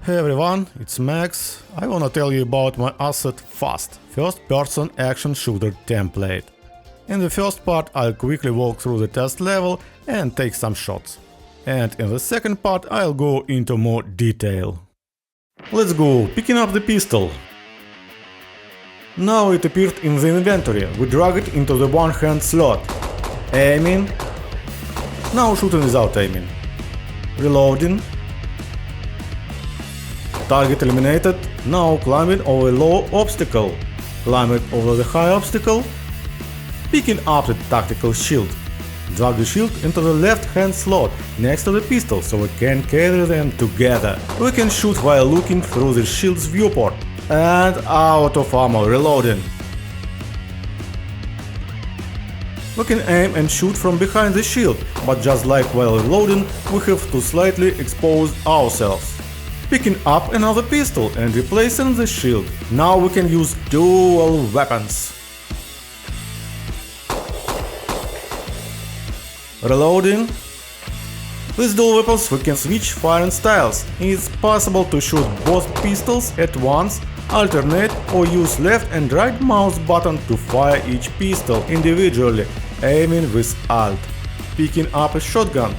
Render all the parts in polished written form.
Hey everyone, it's Max. I wanna tell you about my asset F.A.S.T, first-person action shooter template. In the first part I'll quickly walk through the test level and take some shots. And in the second part I'll go into more detail. Let's go, picking up the pistol. Now it appeared in the inventory, we drag it into the one-hand slot. Aiming. Now shooting without aiming. Reloading. Target eliminated, now climbing over a low obstacle. Climbing over the high obstacle. Picking up the tactical shield. Drag the shield into the left hand slot next to the pistol so we can carry them together. We can shoot while looking through the shield's viewport. And out of ammo, reloading. We can aim and shoot from behind the shield, but just like while reloading, we have to slightly expose ourselves. Picking up another pistol and replacing the shield. Now we can use dual weapons. Reloading. With dual weapons we can switch firing styles. It's possible to shoot both pistols at once, alternate, or use left and right mouse button to fire each pistol individually, aiming with Alt. Picking up a shotgun.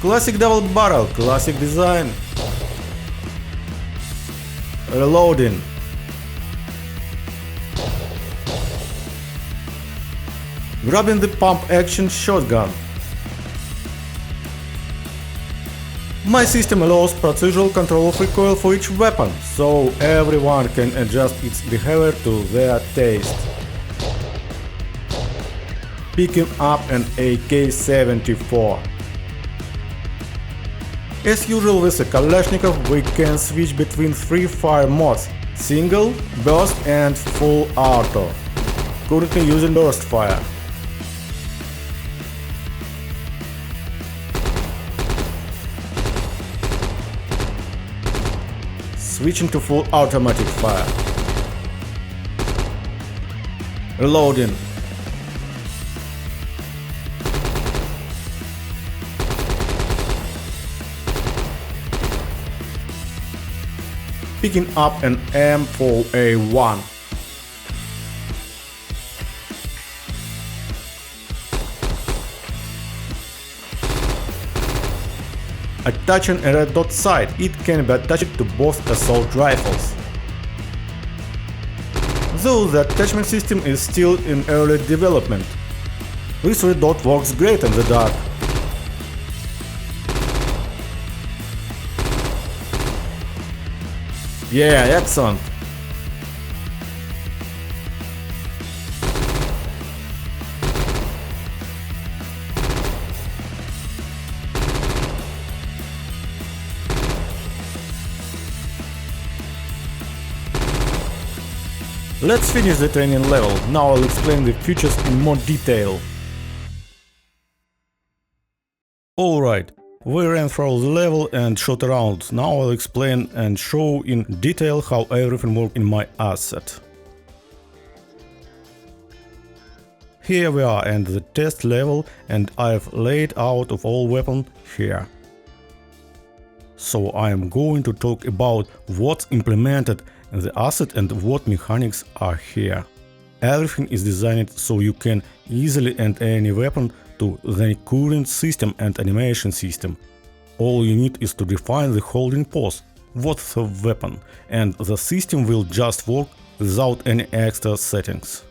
Classic double barrel, classic design. Reloading. Grabbing the pump action shotgun. My system allows procedural control of recoil for each weapon, so everyone can adjust its behavior to their taste. Picking up an AK-74. As usual with a Kalashnikov, we can switch between three fire modes: single, burst and full auto. Currently using burst fire. Switching to full automatic fire. Reloading. Picking up an M4A1. Attaching a red dot sight, it can be attached to both assault rifles. Though the attachment system is still in early development. This red dot works great in the dark. Yeah, excellent. Let's finish the training level. Now I'll explain the features in more detail. Alright. We ran through the level and shot around. Now I'll explain and show in detail how everything works in my asset. Here we are at the test level and I've laid out of all weapons here. So I'm going to talk about what's implemented in the asset and what mechanics are here. Everything is designed so you can easily add any weapon to the current system and animation system. All you need is to define the holding pose, what's the weapon, and the system will just work without any extra settings.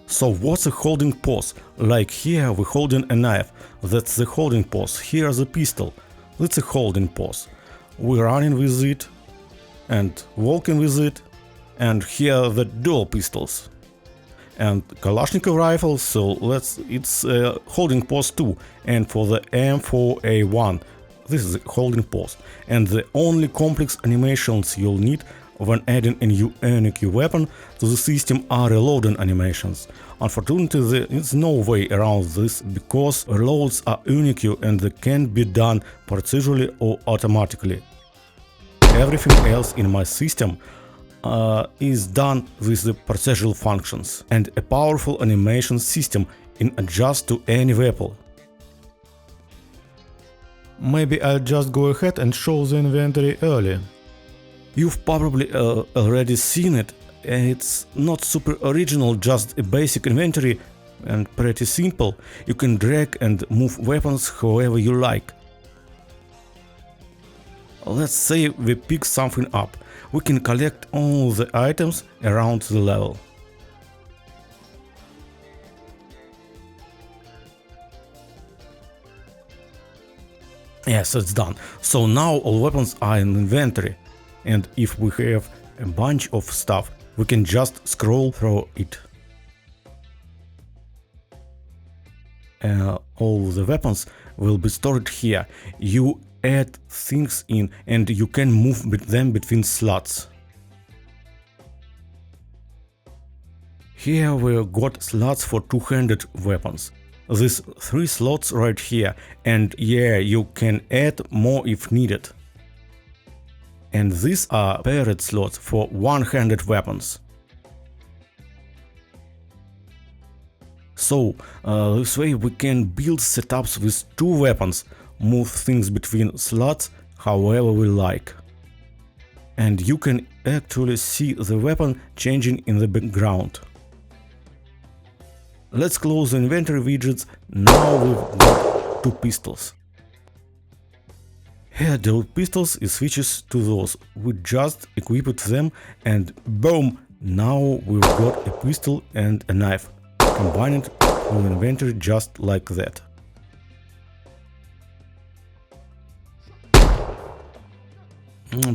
So what's a holding pose? Like here we're holding a knife, that's the holding pose. Here's a pistol, that's a holding pose. We're running with it and walking with it, and here are the dual pistols. And Kalashnikov rifle, so it's holding pose 2, and for the M4A1 this is a holding pose. And the only complex animations you'll need when adding a new unique weapon to the system are reloading animations. Unfortunately, there is no way around this because reloads are unique and they can be done procedurally or automatically. Everything else in my system is done with the procedural functions and a powerful animation system in adjust to any weapon. Maybe I'll just go ahead and show the inventory early. You've probably already seen it. It's not super original, just a basic inventory and pretty simple. You can drag and move weapons however you like. Let's say we pick something up. We can collect all the items around the level. Yes, it's done. So now all weapons are in inventory. And if we have a bunch of stuff, we can just scroll through it. All the weapons will be stored here. You add things in and you can move them between slots. Here we got slots for two-handed weapons. These 3 slots right here, and yeah, you can add more if needed. And these are paired slots for one-handed weapons. So, this way we can build setups with 2 weapons, move things between slots however we like. And you can actually see the weapon changing in the background. Let's close the inventory widgets. Now we've got 2 pistols. Here dealt pistols is switches to those. We just equipped them and boom! Now we've got a pistol and a knife. Combine it with inventory just like that.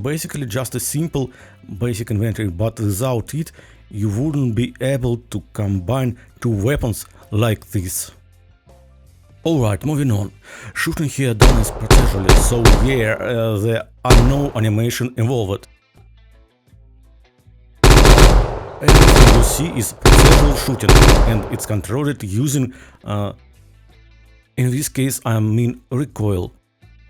Basically just a simple basic inventory, but without it you wouldn't be able to combine 2 weapons like this. Alright, moving on. Shooting here done is procedurally, so yeah, there are no animation involved. Everything you see is procedural shooting, and it's controlled using, in this case I mean recoil,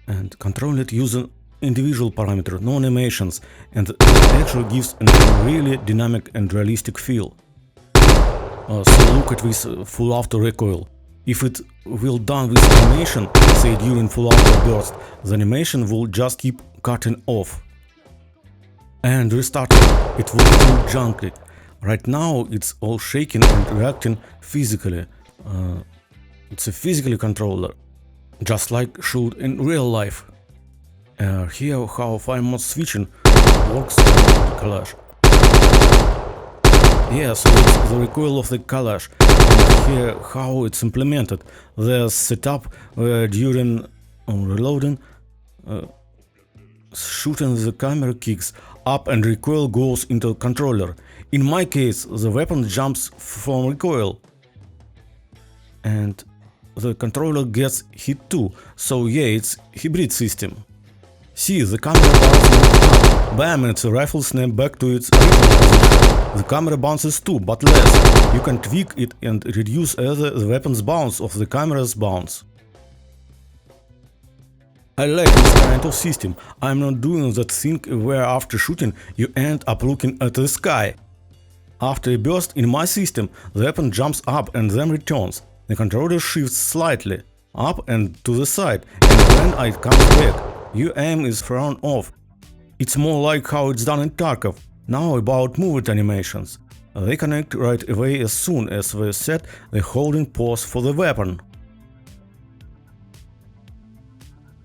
and control it using individual parameter, no animations, and it actually gives a really dynamic and realistic feel. So look at this full auto recoil. If it will done with animation, say during full auto burst, the animation will just keep cutting off. And restarting, it will feel junky. Right now it's all shaking and reacting physically. It's a physical controller, just like should in real life. Here how fine mode switching works in the Kalash. Yeah, so it's the recoil of the Kalash. And here how it's implemented. The setup during reloading, shooting the camera kicks up and recoil goes into the controller. In my case, the weapon jumps from recoil and the controller gets hit too, so yeah, it's hybrid system. See, the camera bounces up, bam, and the rifle snaps back to its original position. The camera bounces too, but less. You can tweak it and reduce either the weapon's bounce or the camera's bounce. I like this kind of system. I'm not doing that thing where after shooting you end up looking at the sky. After a burst in my system, the weapon jumps up and then returns. The controller shifts slightly, up and to the side, and when it comes back, your aim is thrown off. It's more like how it's done in Tarkov. Now about movement animations. They connect right away as soon as we set the holding pose for the weapon.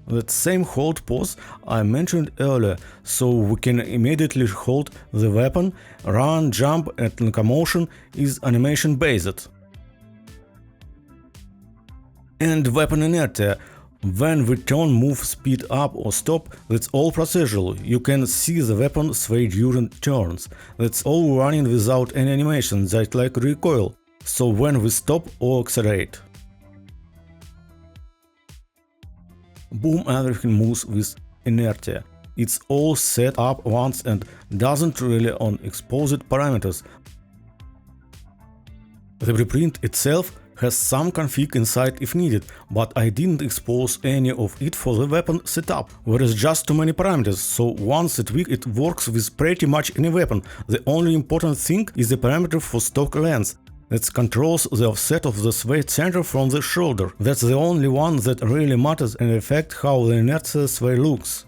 That same hold pose I mentioned earlier, so we can immediately hold the weapon, run, jump and locomotion is animation based. And weapon inertia. When we turn, move, speed up or stop, that's all procedural. You can see the weapon sway during turns. That's all running without any animation, just like recoil, so when we stop or accelerate. Boom, everything moves with inertia. It's all set up once and doesn't rely on exposed parameters. The preprint itself has some config inside if needed, but I didn't expose any of it for the weapon setup. There is just too many parameters, so once it tweaked it works with pretty much any weapon. The only important thing is the parameter for stock length. that controls the offset of the sway center from the shoulder. That's the only one that really matters and affects how the inertia sway looks.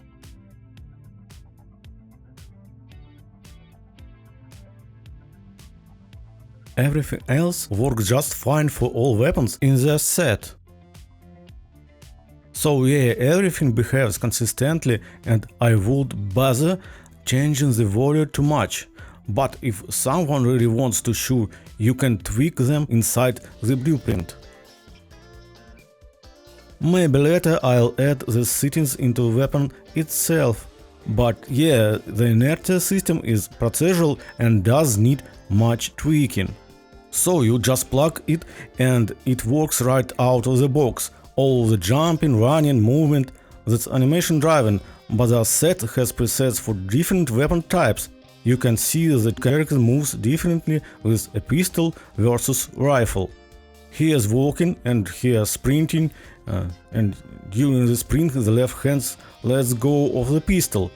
Everything else works just fine for all weapons in their set. So yeah, everything behaves consistently and I would bother changing the volume too much. But if someone really wants to shoot, you can tweak them inside the blueprint. Maybe later I'll add the settings into the weapon itself. But yeah, the inertia system is procedural and does need much tweaking. So you just plug it and it works right out of the box. All the jumping, running, movement, that's animation driven, but the set has presets for different weapon types. You can see that character moves differently with a pistol versus rifle. He is walking and he is sprinting, and during the sprint the left hand lets go of the pistol.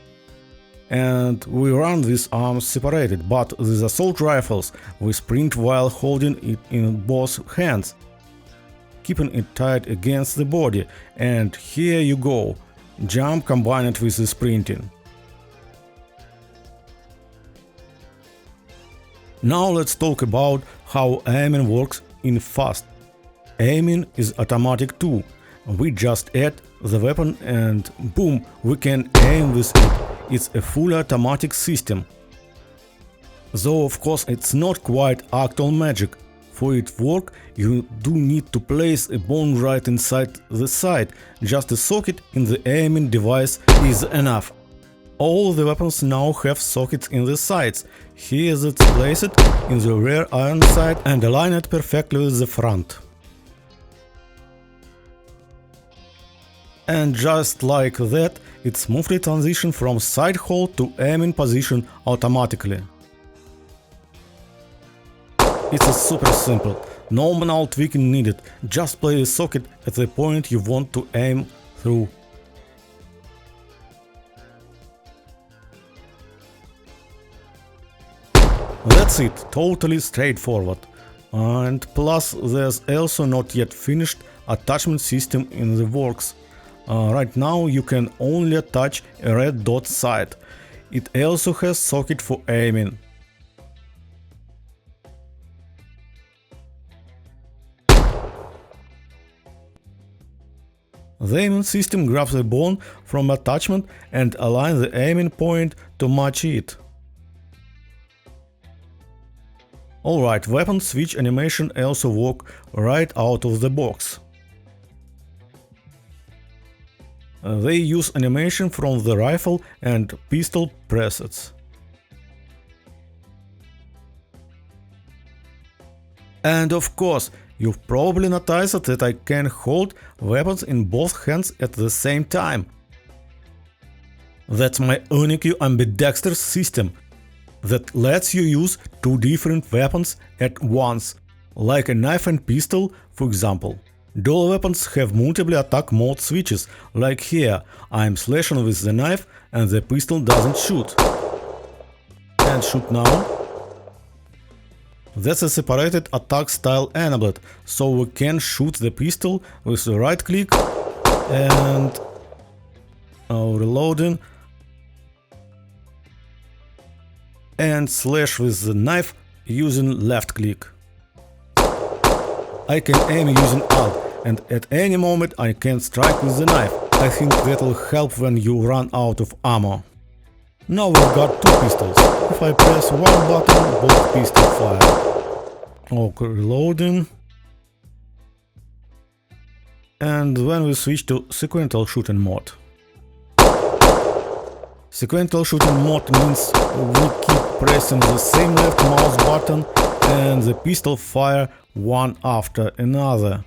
And we run with arms separated, but with assault rifles we sprint while holding it in both hands, keeping it tight against the body, and here you go, jump combined with the sprinting. Now let's talk about how aiming works in F.A.S.T. Aiming is automatic too. We just add the weapon and boom, we can aim with it. It's a fully automatic system. Though of course it's not quite actual magic. For it to work, you do need to place a bone right inside the sight. Just a socket in the aiming device is enough. All the weapons now have sockets in the sights. Here that's placed in the rear iron sight and aligned perfectly with the front. And just like that, it smoothly transitions from sight hold to aiming position automatically. It's super simple, no manual tweaking needed, just place a socket at the point you want to aim through. That's it, totally straightforward. And plus there's also not yet finished attachment system in the works. Right now you can only attach a red dot sight. It also has socket for aiming. The aiming system grabs the bone from attachment and aligns the aiming point to match it. Alright, weapon switch animation also work right out of the box. They use animation from the rifle and pistol presets. And of course, you've probably noticed that I can hold weapons in both hands at the same time. That's my unique Ambidexter system that lets you use two different weapons at once, like a knife and pistol, for example. Dual weapons have multiple attack mode switches, like here, I'm slashing with the knife and the pistol doesn't shoot. And shoot now. That's a separated attack style enabled, so we can shoot the pistol with the right click and reloading, and slash with the knife using left click. I can aim using Alt, and at any moment I can strike with the knife. I think that'll help when you run out of ammo. Now we've got two pistols. If I press one button, both pistols fire. Okay, reloading. And when we switch to sequential shooting mode. Sequential shooting mode means we keep pressing the same left mouse button and the pistol fire one after another.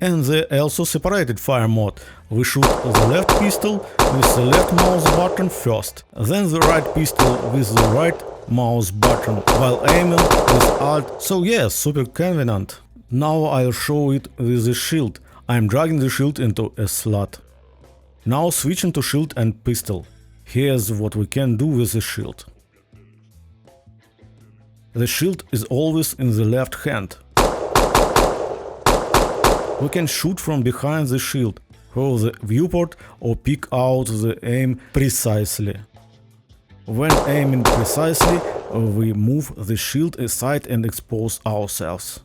And they also separated fire mode. We shoot the left pistol with the left mouse button first, then the right pistol with the right mouse button, while aiming with Alt. So yeah, super convenient. Now I'll show it with the shield. I'm dragging the shield into a slot. Now switching to shield and pistol. Here's what we can do with the shield. The shield is always in the left hand. We can shoot from behind the shield, through the viewport, or pick out the aim precisely. When aiming precisely, we move the shield aside and expose ourselves.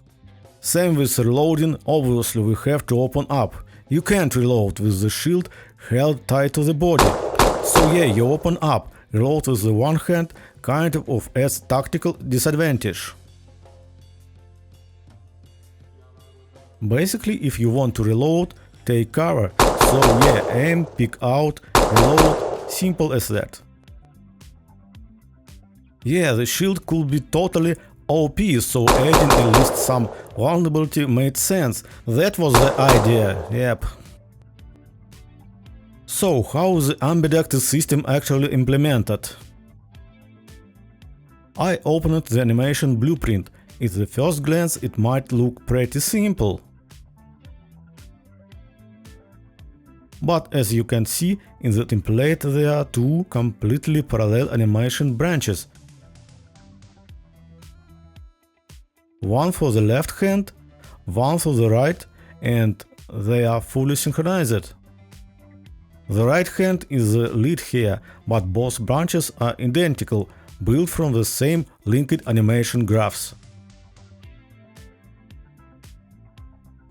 Same with reloading, obviously we have to open up. You can't reload with the shield held tight to the body. So yeah, you open up, reload with the one hand, kind of as tactical disadvantage. Basically, if you want to reload, take cover. So yeah, aim, pick out, reload, simple as that. Yeah, the shield could be totally OP, so adding at least some vulnerability made sense. That was the idea, yep. So, how is the Ambidexter system actually implemented? I opened the animation blueprint. At the first glance it might look pretty simple. But as you can see, in the template there are two completely parallel animation branches. One for the left hand, one for the right, and they are fully synchronized. The right hand is the lead here, but both branches are identical, built from the same linked animation graphs.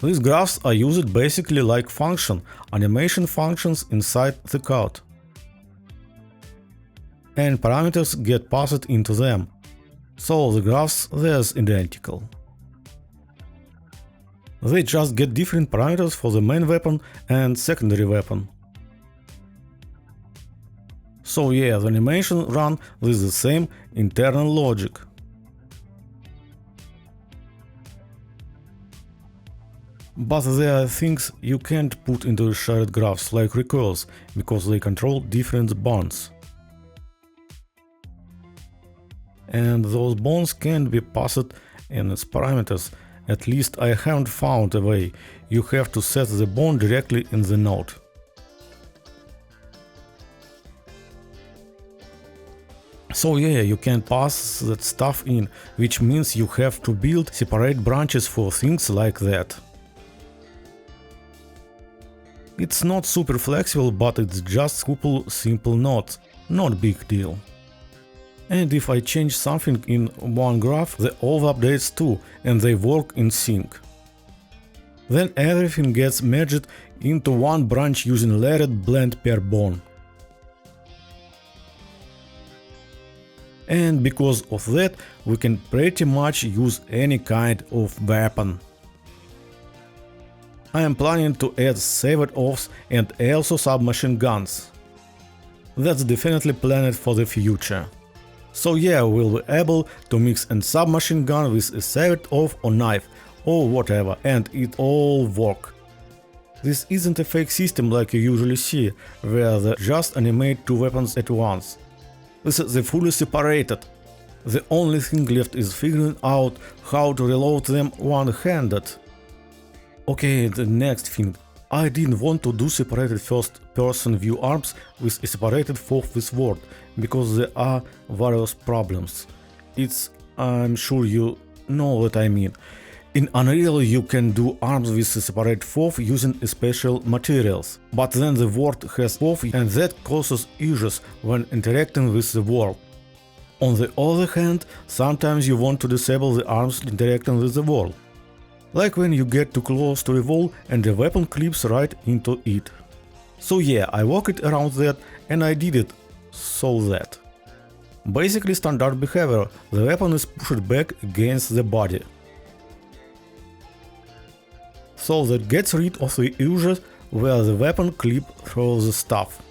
These graphs are used basically like animation functions inside the code. And parameters get passed into them. So the graphs there's identical. They just get different parameters for the main weapon and secondary weapon. So yeah, the animation run with the same internal logic. But there are things you can't put into shared graphs like recoils, because they control different bonds. And those bonds can't be passed in as parameters, at least I haven't found a way. You have to set the bond directly in the node. So yeah, you can pass that stuff in, which means you have to build separate branches for things like that. It's not super flexible, but it's just couple simple nodes, not big deal. And if I change something in one graph, the other updates too, and they work in sync. Then everything gets merged into one branch using layered blend per bond. And because of that, we can pretty much use any kind of weapon. I am planning to add sawed-offs and also submachine guns. That's definitely planned for the future. So yeah, we'll be able to mix a submachine gun with a sawed-off or knife or whatever, and it all work. This isn't a fake system like you usually see, where they just animate two weapons at once. This is the fully separated. The only thing left is figuring out how to reload them one-handed. Okay, the next thing. I didn't want to do separated first-person view arms with a separated fourth with sword, because there are various problems. I'm sure you know what I mean. In Unreal you can do arms with a separate fourth using special materials, but then the world has fourth and that causes issues when interacting with the world. On the other hand, sometimes you want to disable the arms interacting with the world. Like when you get too close to a wall and the weapon clips right into it. So yeah, I worked around that and I did it so that. Basically standard behavior, the weapon is pushed back against the body. So that gets rid of the issues where the weapon clip through the stuff.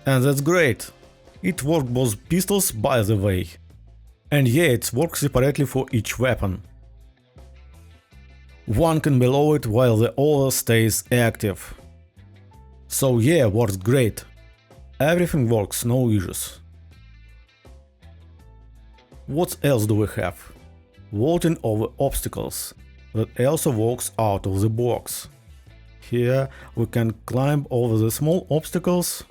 And that's great. It works both pistols, by the way. And yeah, it works separately for each weapon. One can be lowered while the other stays active. So yeah, works great. Everything works, no issues. What else do we have? Vaulting over obstacles. that also works out of the box. Here we can climb over the small obstacles.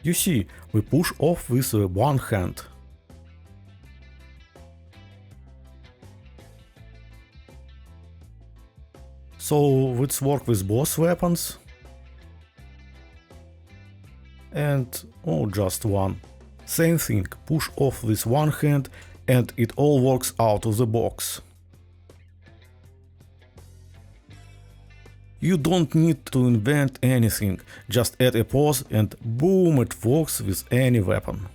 You see, we push off with one hand. So let's work with both weapons. And just one. Same thing, push off with one hand and it all works out of the box. You don't need to invent anything, just add a pose and boom, it works with any weapon.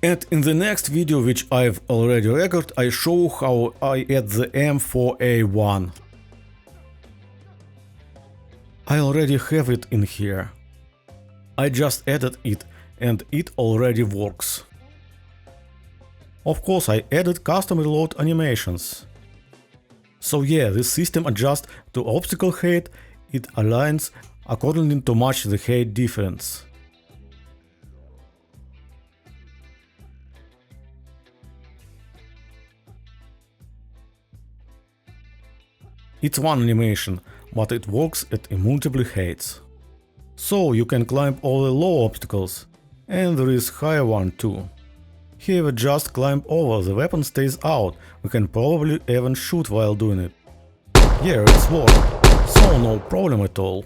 And in the next video, which I've already recorded, I show how I add the M4A1. I already have it in here. I just added it and it already works. Of course, I added custom reload animations. So yeah, this system adjusts to obstacle height, it aligns accordingly to match the height difference. It's one animation, but it works at multiple heights. So you can climb all the low obstacles, and there is higher one too. Here we just climb over, the weapon stays out, we can probably even shoot while doing it. Yeah, it's worked, so no problem at all.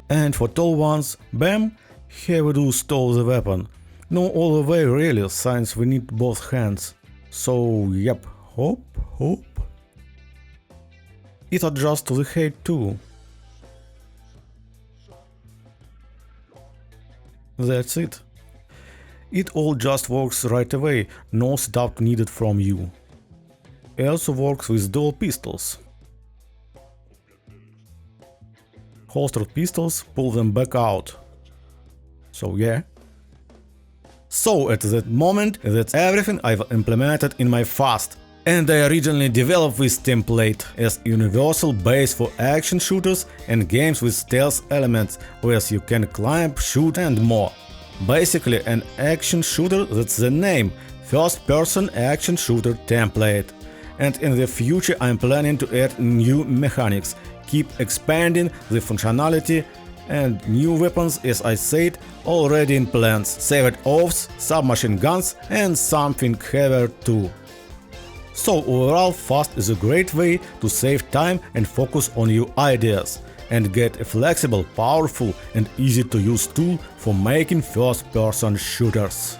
And for tall ones, bam, here we do stall the weapon. No all the way really, since we need both hands. So yep, hop. It adjusts to the height too. That's it. It all just works right away, no setup needed from you. It also works with dual pistols. Holstered pistols, pull them back out. So yeah. So at that moment, that's everything I've implemented in my F.A.S.T. And I originally developed this template as universal base for action shooters and games with stealth elements, where you can climb, shoot and more. Basically an action shooter, that's the name, first-person action shooter template. And in the future I'm planning to add new mechanics, keep expanding the functionality and new weapons, as I said, already in plans, saved offs, submachine guns and something heavier too. So overall, F.A.S.T is a great way to save time and focus on your ideas, and get a flexible, powerful and easy to use tool for making first-person shooters.